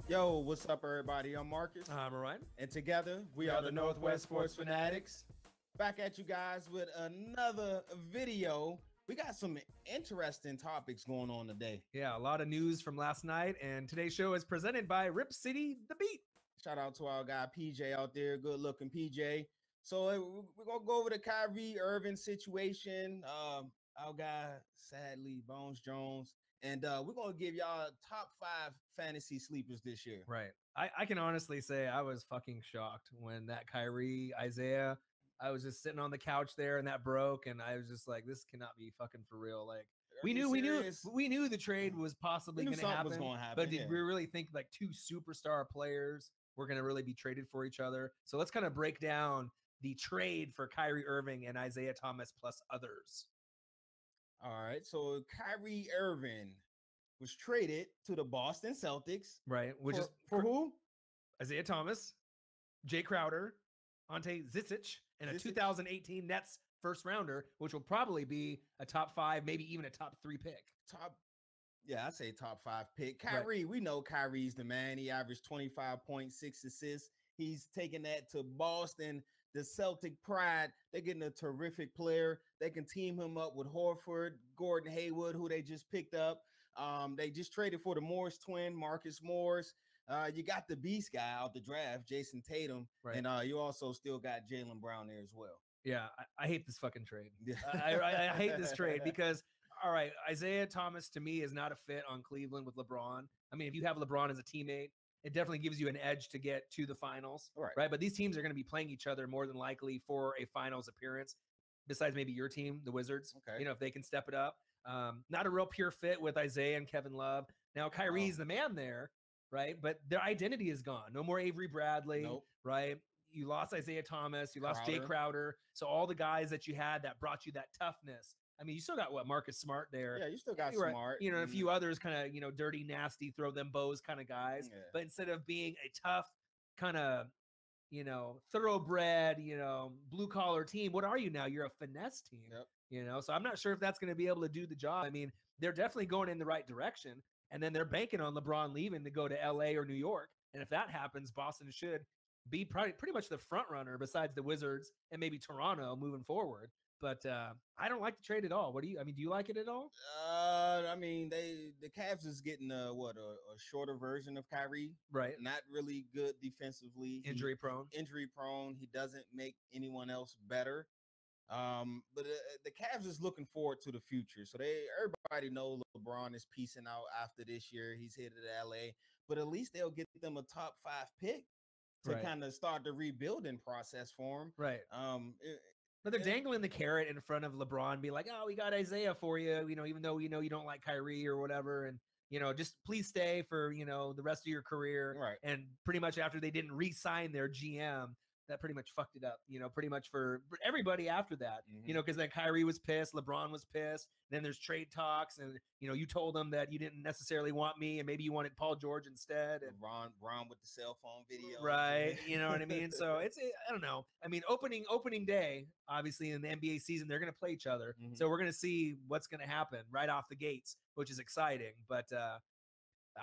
Yo, what's up, everybody? I'm Marcus. I'm Ryan. And together, we are the Northwest Sports Fanatics. Back at you guys with another video. We got some interesting topics going on today. Yeah, a lot of news from last night, and today's show is presented by Rip City The Beat. Shout out to our guy PJ out there, good looking PJ. So we're gonna go over the Kyrie Irving situation. Our guy, sadly, Bones Jones, and we're gonna give y'all top 5 fantasy sleepers this year. Right. I can honestly say I was fucking shocked when that Kyrie Isiah. I was just sitting on the couch there, and that broke, and I was just like, "This cannot be fucking for real." Like we knew the trade was possibly going to happen, but did we really think like 2 superstar players were going to really be traded for each other? So let's kind of break down the trade for Kyrie Irving and Isiah Thomas plus others. All right, so Kyrie Irving was traded to the Boston Celtics, right? Which is for who? Isiah Thomas, Jay Crowder, Ante Zizic, and a 2018 Nets first rounder, which will probably be a top 5, maybe even a top 3 pick. I'd say top 5 pick. Kyrie, right. We know Kyrie's the man. He averaged 25.6 assists. He's taking that to Boston, the Celtic pride. They're getting a terrific player. They can team him up with Horford, Gordon Hayward, who they just picked up. They just traded for the Morris twin, Marcus Morris. You got the beast guy out the draft, Jayson Tatum, right. And you also still got Jaylen Brown there as well. Yeah, I hate this fucking trade. I hate this trade because, all right, Isiah Thomas to me is not a fit on Cleveland with LeBron. I mean, if you have LeBron as a teammate, it definitely gives you an edge to get to the finals, right? But these teams are going to be playing each other more than likely for a finals appearance, besides maybe your team, the Wizards, if they can step it up. Not a real pure fit with Isiah and Kevin Love. Now, Kyrie's the man there, right? But their identity is gone. No more Avery Bradley, right? You lost Isiah Thomas. You lost Jay Crowder. So all the guys that you had that brought you that toughness. I mean, you still got Marcus Smart there. Yeah, you still got Smart. You know, a few others kind of, dirty, nasty, throw them bows kind of guys. Yeah. But instead of being a tough kind of, thoroughbred, blue collar team, what are you now? You're a finesse team. Yep. So I'm not sure if that's going to be able to do the job. I mean, they're definitely going in the right direction. And then they're banking on LeBron leaving to go to LA or New York. And if that happens, Boston should be pretty much the front runner besides the Wizards and maybe Toronto moving forward. But I don't like the trade at all. Do you like it at all? The Cavs is getting a shorter version of Kyrie. Right. Not really good defensively. Injury prone. He doesn't make anyone else better. But the Cavs is looking forward to the future. So everybody knows LeBron is peacing out after this year. He's headed to LA. But at least they'll get them a top 5 pick to kind of start the rebuilding process for him. Right. But they're dangling the carrot in front of LeBron, be like, "Oh, we got Isiah for you, even though you don't like Kyrie or whatever, and just please stay for the rest of your career." Right. And pretty much after they didn't re-sign their GM, that pretty much fucked it up. Pretty much for everybody after that. Because then Kyrie was pissed, LeBron was pissed. Then there's trade talks, and you told them that you didn't necessarily want me, and maybe you wanted Paul George instead. And Ron with the cell phone video, right? You know what I mean? So I don't know. I mean, opening day, obviously in the NBA season, they're going to play each other, so we're going to see what's going to happen right off the gates, which is exciting. But I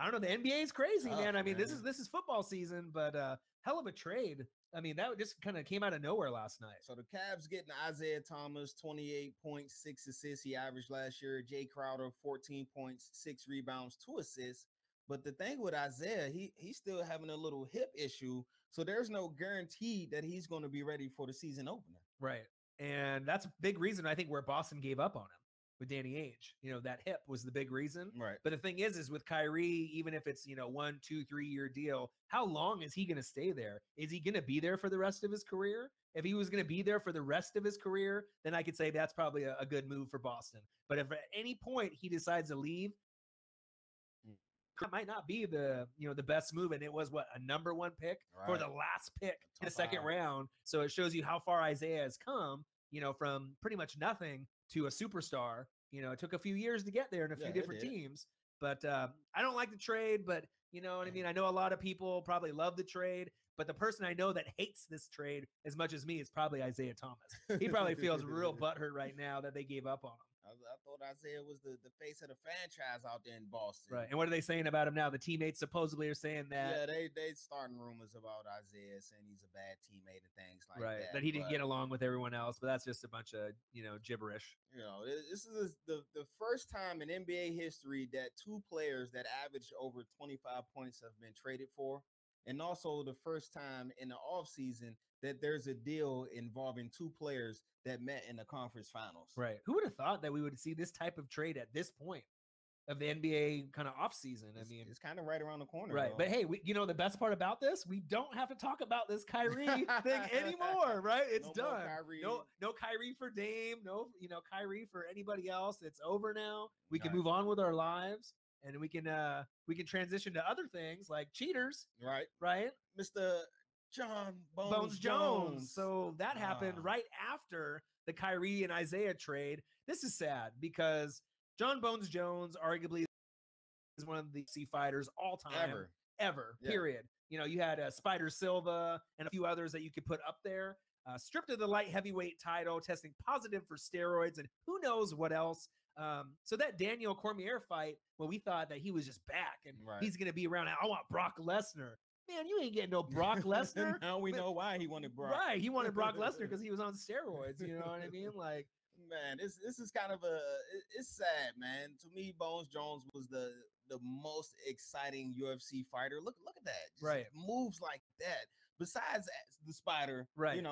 don't know. The NBA is crazy, man. I mean, this is football season, but hell of a trade. I mean, that just kind of came out of nowhere last night. So the Cavs getting Isiah Thomas, 28.6 assists he averaged last year. Jay Crowder, 14.6 rebounds, 2 assists. But the thing with Isiah, he's still having a little hip issue. So there's no guarantee that he's going to be ready for the season opener. Right. And that's a big reason, I think, where Boston gave up on him with Danny Ainge. That hip was the big reason. Right. But the thing is with Kyrie, even if it's, 1, 2, 3 year deal, how long is he going to stay there? Is he going to be there for the rest of his career? If he was going to be there for the rest of his career, then I could say that's probably a good move for Boston. But if at any point he decides to leave, it might not be the best move. And it was a number 1 pick for the last pick in the second round. So it shows you how far Isiah has come, from pretty much nothing to a superstar. It took a few years to get there in a few different teams. But I don't like the trade, but you know what I mean? I know a lot of people probably love the trade, but the person I know that hates this trade as much as me is probably Isiah Thomas. He probably feels real butthurt right now that they gave up on him. I thought Isaiah was the face of the franchise out there in Boston. Right. And what are they saying about him now? The teammates supposedly are saying that. Yeah, they starting rumors about Isaiah saying he's a bad teammate and things like right. that. That he didn't get along with everyone else, but that's just a bunch of, gibberish. This is the first time in NBA history that two players that average over 25 points have been traded for. And also the first time in the offseason that there's a deal involving two players that met in the conference finals. Right. Who would have thought that we would see this type of trade at this point of the NBA kind of offseason? I mean, it's kind of right around the corner. Right. Though. But hey, the best part about this, we don't have to talk about this Kyrie thing anymore, right? It's done. No Kyrie for Dame. No, Kyrie for anybody else. It's over now. We can move on with our lives. And we can transition to other things like cheaters. Right. Mr. John Bones Jones. So that happened right after the Kyrie and Isiah trade. This is sad because John Bones Jones arguably is one of the UFC fighters all time. Ever. Yeah. Period. You had Spider Silva and a few others that you could put up there. Stripped of the light heavyweight title, testing positive for steroids and who knows what else. So that Daniel Cormier fight, well, we thought that he was just back and he's going to be around. I want Brock Lesnar. Man, you ain't getting no Brock Lesnar. Now we know why he wanted Brock. Right, he wanted Brock Lesnar because he was on steroids. You know what I mean? Like, man, this is kind of it's sad, man. To me, Bones Jones was the most exciting UFC fighter. Look at that. Just moves like that. Besides the Spider,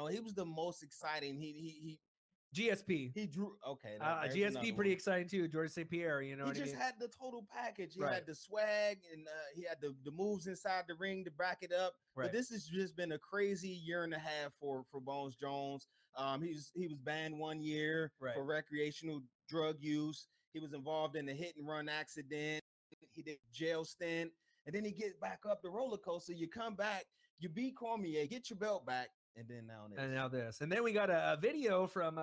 he was the most exciting. He GSP. He drew GSP pretty exciting too. George St. Pierre, he just had the total package. He had the swag and he had the moves inside the ring to back it up. But this has just been a crazy year and a half for Bones Jones. He was banned 1 year for recreational drug use. He was involved in a hit and run accident. He did jail stint, and then he gets back up the roller coaster. You come back, you beat Cormier, get your belt back. And then now this. And then we got a video from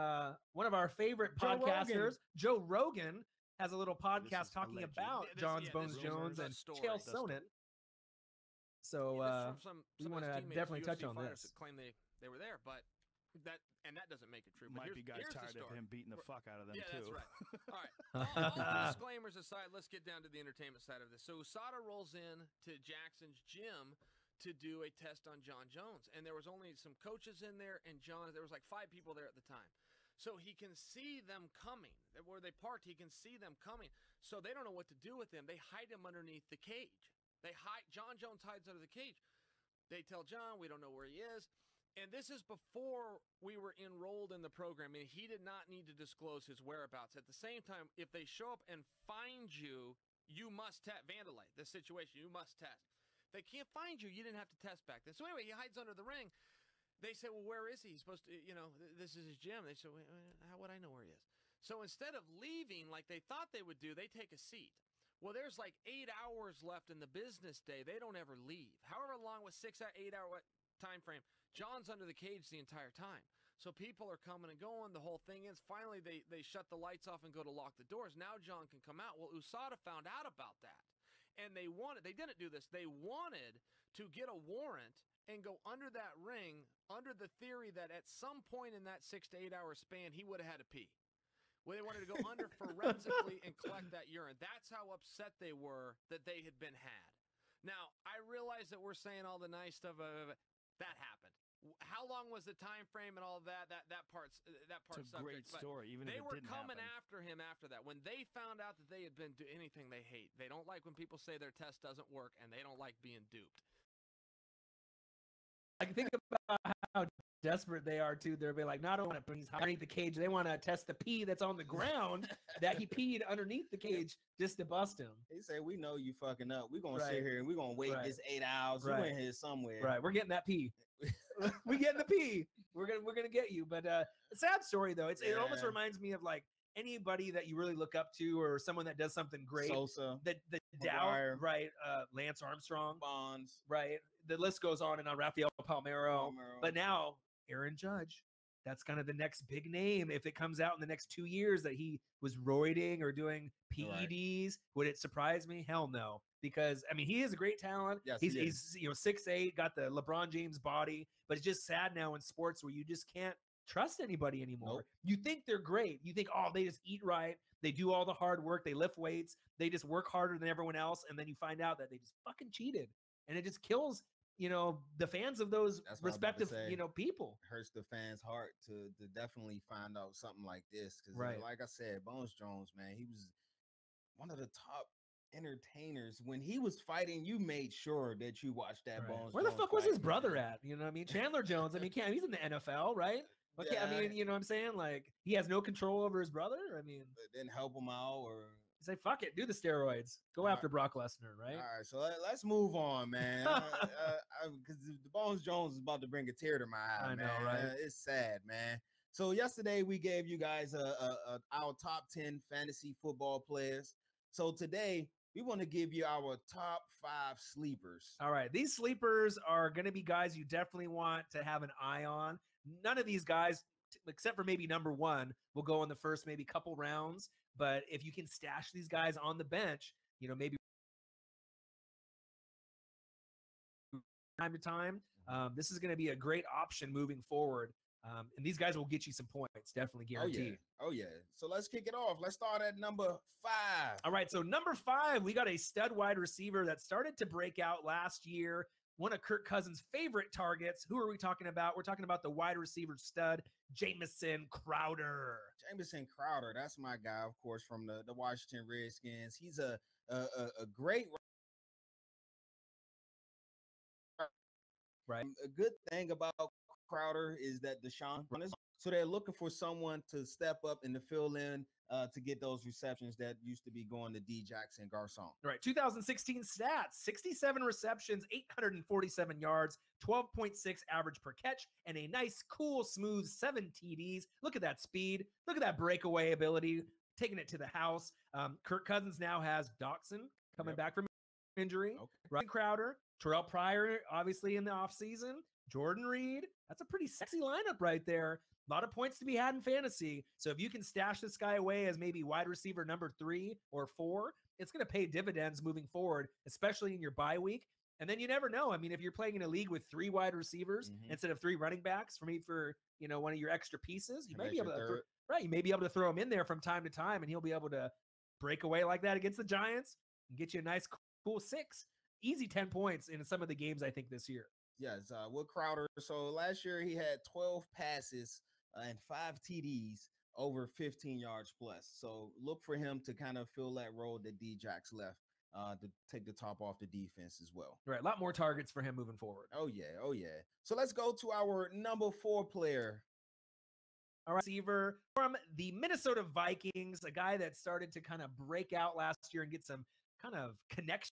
one of our favorite podcasters, Joe Rogan, has a little podcast talking about John Bones Jones and Chael Sonnen. So we want to definitely touch on this. Claim they were there, but that doesn't make it true. Might be guys tired of him beating the fuck out of them too. That's right. All right. All disclaimers aside, let's get down to the entertainment side of this. So USADA rolls in to Jackson's gym to do a test on John Jones. And there was only some coaches in there and there was like 5 people there at the time. So he can see them coming. Where they parked, he can see them coming. So they don't know what to do with him. They hide him underneath the cage. John Jones hides under the cage. They tell John, we don't know where he is. And this is before we were enrolled in the program, and he did not need to disclose his whereabouts. At the same time, if they show up and find you, you must vandalize this situation. You must test. They can't find you. You didn't have to test back then. So anyway, he hides under the ring. They say, well, where is he? He's supposed to, this is his gym. They say, well, how would I know where he is? So instead of leaving like they thought they would do, they take a seat. Well, there's like 8 hours left in the business day. They don't ever leave. However long with 6 or 8 hour time frame, John's under the cage the entire time. So people are coming and going. The whole thing is finally they shut the lights off and go to lock the doors. Now John can come out. Well, USADA found out about that. And they didn't do this. They wanted to get a warrant and go under that ring under the theory that at some point in that 6 to 8 hour span, he would have had to pee. Well, they wanted to go under forensically and collect that urine. That's how upset they were that they had been had. Now, I realize that we're saying all the nice stuff. That happened. How long was the time frame and all that? That part's it's a great story. Even they if it were didn't coming happen. after him after that. When they found out that they had been doing anything they hate, they don't like when people say their test doesn't work, and they don't like being duped. I think about how desperate they are too. They'll be like, not only he's underneath the cage, they want to test the pee that's on the ground that he peed underneath the cage just to bust him. They say, we know you fucking up. We're gonna sit here and we're gonna wait this 8 hours. You in here somewhere. Right. We're getting that pee. We getting the pee. We're gonna get you. But a sad story though. It almost reminds me of like anybody that you really look up to or someone that does something great. Sosa, the doubt, right? Lance Armstrong, Bonds, right? The list goes on and on. Rafael Palmeiro. But now Aaron Judge. That's kind of the next big name. If it comes out in the next 2 years that he was roiding or doing PEDs, would it surprise me? Hell no. Because I mean, he is a great talent. Yes, he's 6'8", got the LeBron James body, but it's just sad now in sports where you just can't trust anybody anymore. Nope. You think they're great. You think, oh, they just eat right. They do all the hard work. They lift weights. They just work harder than everyone else. And then you find out that they just fucking cheated. And it just kills, the fans of those respective, people. Hurts the fans' heart to definitely find out something like this. Because, like I said, Bones Jones, man, he was one of the top entertainers. When he was fighting, you made sure that you watched that Bones Where the Jones fuck was fight, his brother man. at? You know what I mean? Chandler Jones. I mean, he's in the NFL, right? Okay, Yeah. I mean, you know what I'm saying? Like, he has no control over his brother. I mean, It didn't help him out, or say, fuck it, do the steroids. Go after Brock Lesnar, right? All right, so let's move on, man. Because the Bones Jones is about to bring a tear to my eye, I man. know, right? It's sad, man. So yesterday we gave you guys our top 10 fantasy football players. So today we want to give you our top 5 sleepers. All right, these sleepers are going to be guys you definitely want to have an eye on. None of these guys, except for maybe number 1, will go in the first maybe couple rounds. But if you can stash these guys on the bench, maybe time to time, this is going to be a great option moving forward. And these guys will get you some points, definitely guaranteed. Oh, yeah. So let's kick it off. Let's start at number 5. All right, so number 5, we got a stud wide receiver that started to break out last year. One of Kirk Cousins' favorite targets. Who are we talking about? We're talking about the wide receiver stud, Jamison Crowder. Jamison Crowder, that's my guy, of course, from the Washington Redskins. He's a great. Right. A good thing about Crowder is that Deshaun, so they're looking for someone to step up and to fill in to get those receptions that used to be going to D. Jackson Garcon. All right, 2016 stats, 67 receptions, 847 yards, 12.6 average per catch, and a nice, cool, smooth 7 TDs. Look at that speed. Look at that breakaway ability, taking it to the house. Kirk Cousins now has Doxson coming back from injury. Okay. Ryan Crowder, Terrell Pryor, obviously in the offseason. Jordan Reed. That's a pretty sexy lineup right there. A lot of points to be had in fantasy. So if you can stash this guy away as maybe wide receiver number 3 or 4, it's going to pay dividends moving forward, especially in your bye week. And then you never know. I mean, if you're playing in a league with 3 wide receivers instead of 3 running backs for one of your extra pieces, you may be able to you may be able to throw him in there from time to time, and he'll be able to break away like that against the Giants and get you a nice, cool 6, easy 10 points in some of the games I think this year. Yes, with Crowder. So last year he had 12 passes and 5 TDs over 15 yards plus. So look for him to kind of fill that role that D-Jax left to take the top off the defense as well. Right, a lot more targets for him moving forward. Oh, yeah. So let's go to our number 4 player. All right, receiver from the Minnesota Vikings, a guy that started to kind of break out last year and get some kind of connection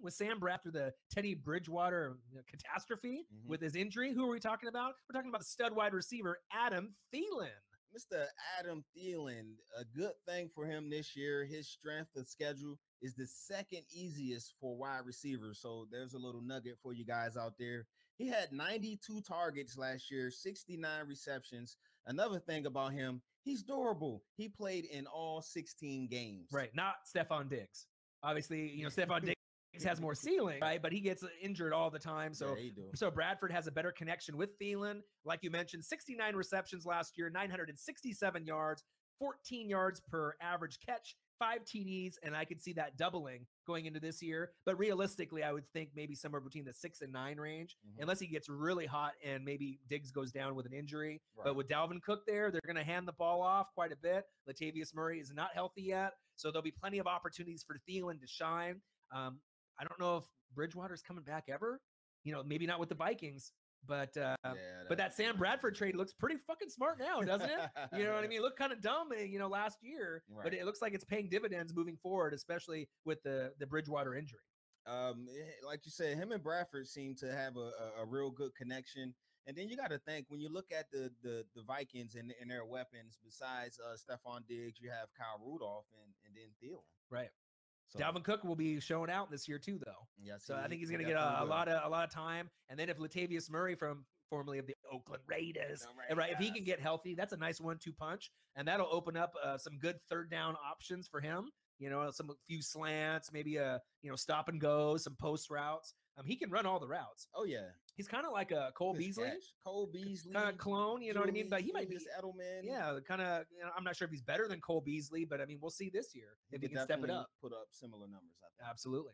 with Sam Bradford after the Teddy Bridgewater catastrophe with his injury. Who are we talking about? We're talking about the stud wide receiver, Adam Phelan. Mr. Adam Thielen, a good thing for him this year. His strength of schedule is the 2nd easiest for wide receivers. So there's a little nugget for you guys out there. He had 92 targets last year, 69 receptions. Another thing about him, he's durable. He played in all 16 games. Right, not Stephon Diggs. Obviously, Stephon Diggs has more ceiling, right? But he gets injured all the time. So, so Bradford has a better connection with Phelan. Like you mentioned, 69 receptions last year, 967 yards, 14 yards per average catch, 5 TDs, and I could see that doubling going into this year. But realistically, I would think maybe somewhere between the 6 and 9 range, unless he gets really hot and maybe Diggs goes down with an injury. Right. But with Dalvin Cook there, they're going to hand the ball off quite a bit. Latavius Murray is not healthy yet, so there'll be plenty of opportunities for Thielen to shine. I don't know if Bridgewater's coming back ever. Maybe not with the Vikings, but that Sam Bradford trade looks pretty fucking smart now, doesn't it? You know what I mean? It looked kind of dumb, last year, but it looks like it's paying dividends moving forward, especially with the Bridgewater injury. Like you said, him and Bradford seem to have a real good connection. And then you got to think, when you look at the Vikings and their weapons, besides Stephon Diggs, you have Kyle Rudolph and then Thielen. Right. So Dalvin Cook will be showing out this year too, though. Yes, so I think he's going to get a lot of time. And then if Latavius Murray, formerly of the Oakland Raiders, right, if he can get healthy, that's a nice 1-2 punch, and that'll open up some good 3rd down options for him. Few slants, maybe stop and go, some post routes. He can run all the routes. Oh yeah, he's kind of like a Cole Beasley, kind of clone. You know what I mean? But he might be Edelman. Yeah, kind of. I'm not sure if he's better than Cole Beasley, but I mean, we'll see this year if he can step it up. Put up similar numbers. I think. Absolutely.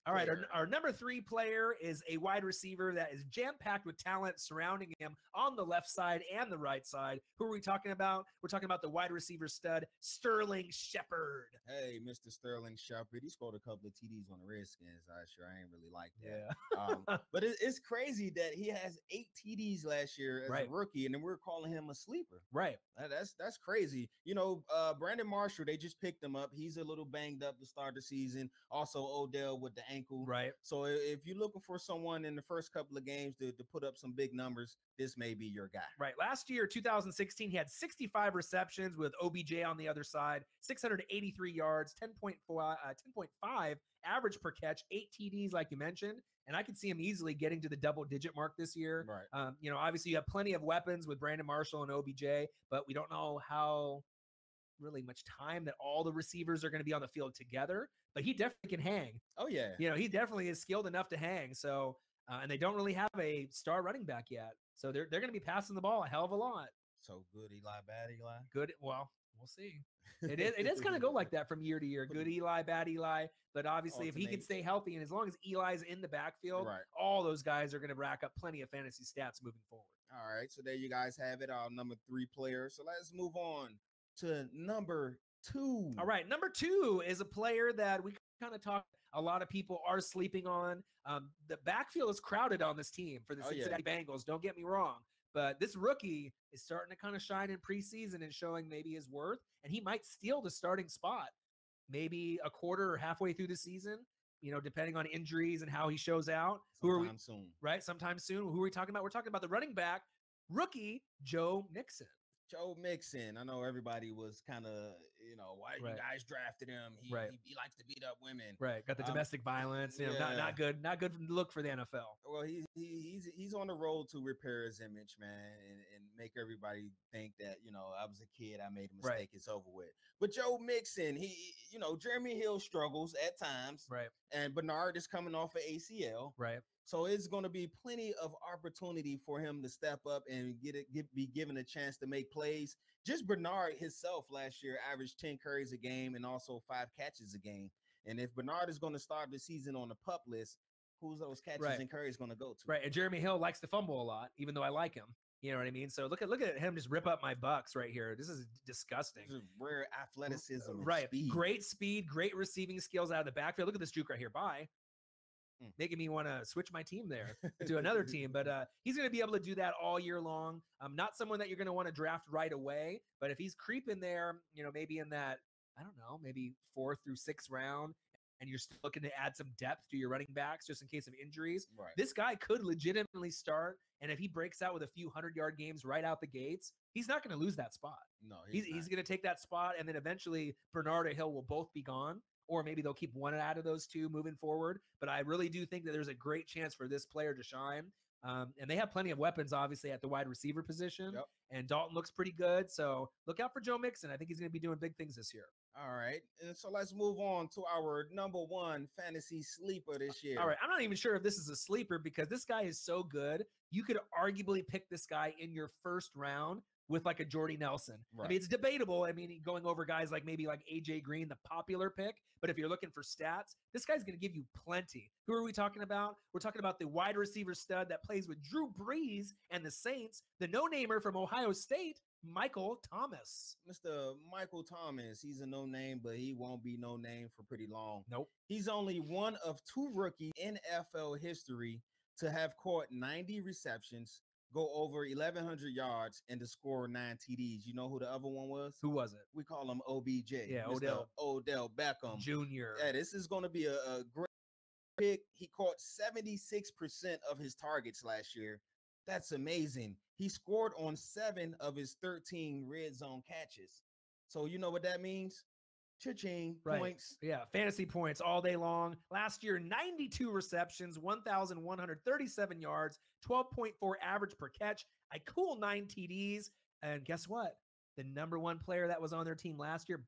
All right, our number 3 player is a wide receiver that is jam-packed with talent surrounding him on the left side and the right side. Who are we talking about? We're talking about the wide receiver stud, Sterling Shepard. Hey, Mr. Sterling Shepard. He scored a couple of TDs on the Redskins last year. I ain't really like that. Yeah. But it's crazy that he has 8 TDs last year as a rookie, and then we're calling him a sleeper. Right. That's crazy. You know, Brandon Marshall, they just picked him up. He's a little banged up to start the season. Also, Odell with the ankle. Right. So if you're looking for someone in the first couple of games to put up some big numbers, this may be your guy. Right. Last year, 2016, he had 65 receptions with OBJ on the other side, 683 yards, 10.5 average per catch, 8 TDs, like you mentioned. And I could see him easily getting to the double-digit mark this year. Right. You know, obviously you have plenty of weapons with Brandon Marshall and OBJ, but we don't know how really much time that all the receivers are going to be on the field together, but he definitely can hang. Oh yeah. You know, he definitely is skilled enough to hang. So, and they don't really have a star running back yet. So they're going to be passing the ball a hell of a lot. So good Eli, bad Eli? Good. Well, we'll see. It is going to go like that from year to year. Good Eli, bad Eli. But obviously, if he can stay healthy, and as long as Eli's in the backfield, all those guys are going to rack up plenty of fantasy stats moving forward. All right. So there you guys have it. Our number 3 player. So let's move on to number 2. All right. Number 2 is a player that we kind of talked. A lot of people are sleeping on. The backfield is crowded on this team for the Cincinnati Bengals. Don't get me wrong. But this rookie is starting to kind of shine in preseason and showing maybe his worth. And he might steal the starting spot maybe a quarter or halfway through the season, you know, depending on injuries and how he shows out. Sometime soon. Right? Sometime soon. Who are we talking about? We're talking about the running back, rookie Joe Mixon. Joe Mixon. I know everybody was kind of, you know, why you guys drafted him? He likes to beat up women. Right. Got the domestic violence. You know, not good look for the NFL. Well, he's on the road to repair his image, man, and make everybody think that, you know, I was a kid, I made a mistake, it's over with. But Joe Mixon, you know, Jeremy Hill struggles at times. Right. And Bernard is coming off of ACL. Right. So it's going to be plenty of opportunity for him to step up and be given a chance to make plays. Just Bernard himself last year averaged 10 carries a game and also 5 catches a game. And if Bernard is going to start the season on the PUP list, who's those catches and carries going to go to? Right. And Jeremy Hill likes to fumble a lot, even though I like him. You know what I mean? So look at him just rip up my Bucks right here. This is disgusting. This is rare athleticism. Right. Speed. Great speed, great receiving skills out of the backfield. Look at this juke right here. Bye. Making me want to switch my team there to another team. But he's going to be able to do that all year long. Not someone that you're going to want to draft right away. But if he's creeping there, you know, maybe in that, I don't know, maybe 4th through 6th round, and you're still looking to add some depth to your running backs just in case of injuries, this guy could legitimately start. And if he breaks out with a few 100-yard games right out the gates, he's not going to lose that spot. No, he's going to take that spot, and then eventually Bernard or Hill will both be gone. Or maybe they'll keep one out of those two moving forward. But I really do think that there's a great chance for this player to shine. And they have plenty of weapons, obviously, at the wide receiver position. Yep. And Dalton looks pretty good. So look out for Joe Mixon. I think he's going to be doing big things this year. All right. And so let's move on to our number 1 fantasy sleeper this year. All right. I'm not even sure if this is a sleeper because this guy is so good. You could arguably pick this guy in your first round with like a Jordy Nelson. Right. I mean, it's debatable. I mean, going over guys like maybe like AJ Green, the popular pick. But if you're looking for stats, this guy's going to give you plenty. Who are we talking about? We're talking about the wide receiver stud that plays with Drew Brees and the Saints, the no-namer from Ohio State, Michael Thomas. Mr. Michael Thomas, he's a no-name, but he won't be no-name for pretty long. Nope. He's only one of 2 rookies in NFL history to have caught 90 receptions, go over 1,100 yards, and to score 9 TDs. You know who the other one was? Who was it? We call him OBJ. Yeah, Odell Beckham Jr. Yeah, this is going to be a great pick. He caught 76% of his targets last year. That's amazing. He scored on 7 of his 13 red zone catches. So you know what that means? Cha-ching, points. Yeah, fantasy points all day long. Last year, 92 receptions, 1,137 yards, 12.4 average per catch, a cool 9 TDs. And guess what? The number 1 player that was on their team last year,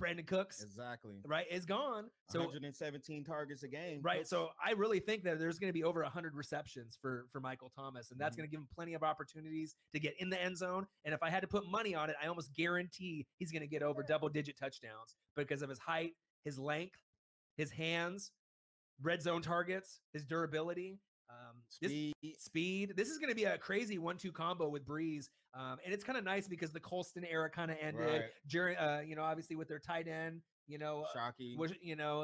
Brandon Cooks. Exactly. Right, is gone. So 117 targets a game. Right. Cooks. So I really think that there's going to be over 100 receptions for Michael Thomas, and that's going to give him plenty of opportunities to get in the end zone. And if I had to put money on it, I almost guarantee he's going to get over double-digit touchdowns because of his height, his length, his hands, red zone targets, his durability. Speed. This is going to be a crazy 1-2 combo with Breeze. And it's kind of nice because the Colston era kind of ended during, obviously with their tight end, Shockey,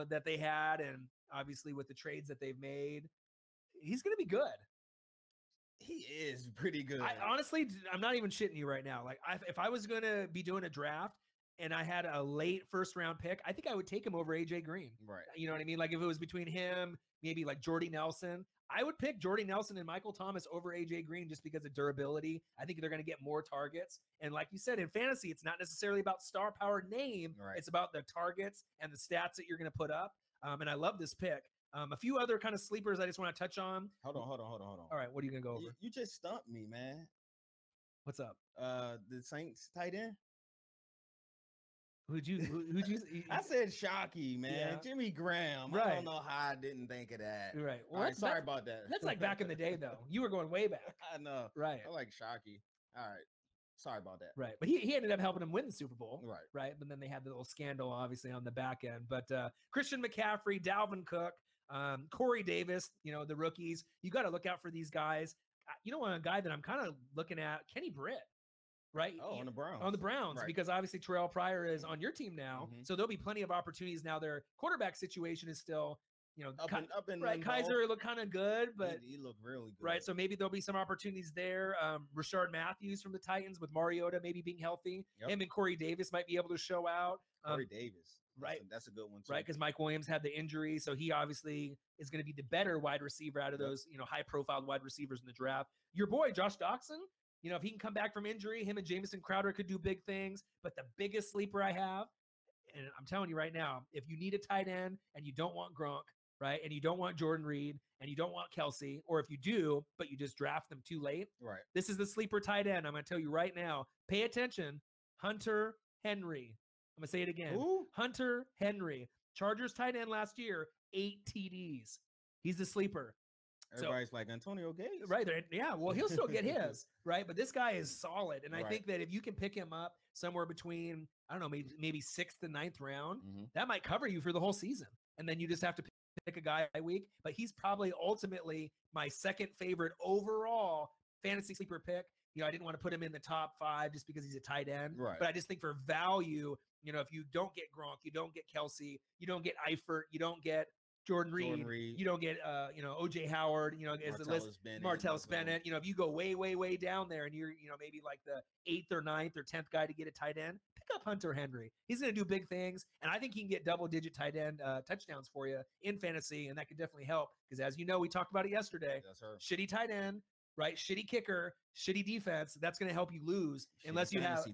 that they had, and obviously with the trades that they've made, he's going to be good. He is pretty good. I'm not even shitting you right now. Like if I was going to be doing a draft and I had a late first round pick, I think I would take him over AJ Green. Right. You know what I mean? Like if it was between him, maybe like Jordy Nelson, I would pick Jordy Nelson and Michael Thomas over AJ Green just because of durability. I think they're going to get more targets. And like you said, in fantasy, it's not necessarily about star power name. Right. It's about the targets and the stats that you're going to put up. And I love this pick. A few other kind of sleepers I just want to touch on. Hold on. All right, what are you going to go over? You just stumped me, man. What's up? The Saints tight end. Who'd you I said Shockey, man. Yeah. Jimmy Graham. Right. I don't know how I didn't think of that. Right. Well, All right, sorry about that. That's like back in the day, though. You were going way back. I know. Right. I like Shockey. All right. Sorry about that. Right. But he ended up helping them win the Super Bowl. Right. Right. But then they had the little scandal, obviously, on the back end. But Christian McCaffrey, Dalvin Cook, Corey Davis, the rookies. You got to look out for these guys. A guy that I'm kind of looking at, Kenny Britt. Right. Oh, on the Browns. On the Browns, right. Because obviously Terrell Pryor is on your team now. So there'll be plenty of opportunities now. Their quarterback situation is still, up and right. Kaiser looked kind of good, but he looked really good. Right. So maybe there'll be some opportunities there. Rashard Matthews from the Titans with Mariota maybe being healthy. Yep. Him and Corey Davis might be able to show out. Corey Davis. Right. That's a good one too. Right. Because Mike Williams had the injury. So he obviously is going to be the better wide receiver out of those, high profile wide receivers in the draft. Your boy, Josh Doxson. If he can come back from injury, him and Jamison Crowder could do big things. But the biggest sleeper I have, and I'm telling you right now, if you need a tight end and you don't want Gronk, right, and you don't want Jordan Reed, and you don't want Kelsey, or if you do, but you just draft them too late, right? This is the sleeper tight end. I'm going to tell you right now. Pay attention. Hunter Henry. I'm going to say it again. Who? Hunter Henry. Chargers tight end last year, 8 TDs. He's the sleeper. Everybody's like Antonio Gates. Right. Yeah. Well, he'll still get his, right? But this guy is solid. And I think that if you can pick him up somewhere between, I don't know, maybe 6th to 9th round, that might cover you for the whole season. And then you just have to pick a guy by week. But he's probably ultimately my second favorite overall fantasy sleeper pick. I didn't want to put him in the top 5 just because he's a tight end. Right. But I just think for value, if you don't get Gronk, you don't get Kelsey, you don't get Eifert, you don't get Jordan Reed, you don't get, OJ Howard, as the list, Martellus Bennett, if you go way, way, way down there and you're, maybe like the 8th or 9th or 10th guy to get a tight end, pick up Hunter Henry. He's going to do big things. And I think he can get double-digit tight end touchdowns for you in fantasy. And that could definitely help because as you know, we talked about it yesterday, shitty tight end, right? Shitty kicker, shitty defense. That's going to help you lose unless you have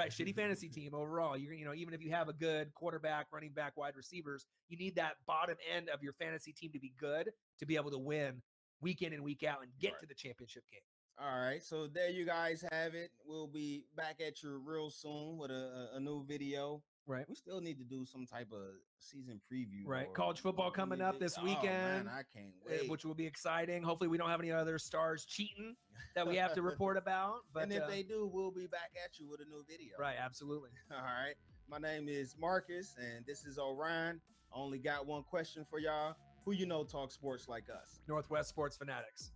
shitty fantasy team overall. You're, even if you have a good quarterback, running back, wide receivers, you need that bottom end of your fantasy team to be good to be able to win week in and week out and get to the championship game. All right. So there you guys have it. We'll be back at you real soon with a new video. Right. We still need to do some type of season preview. Right. College football coming up this weekend. Man, I can't wait. Which will be exciting. Hopefully we don't have any other stars cheating that we have to report about. But and if they do, we'll be back at you with a new video. Right. Absolutely. All right. My name is Marcus, and this is Orion. I only got one question for y'all. Who talk sports like us? Northwest Sports Fanatics.